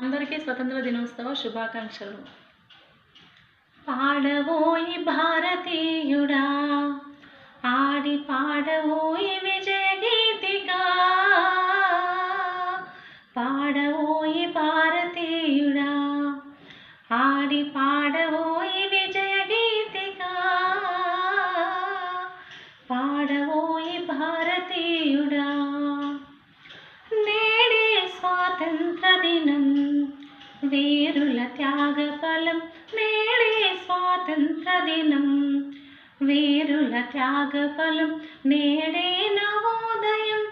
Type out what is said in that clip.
అందరికీ స్వతంత్ర దినోత్సవ శుభాకాంక్షలు. పాడవోయి భారతీయుడా, ఆడి పాడవోయి విజయ గీతిగా. పాడవోయి భారతీయుడా, ఆడి పాడవోయి విజయ గీతిగా. పాడవోయి భారతీయుడా. నేడే స్వాతంత్ర దినం, వీరుల త్యాగఫలం. నేడే స్వాతంత్ర దినం, వీరుల త్యాగఫలం. నేడే నవోదయం,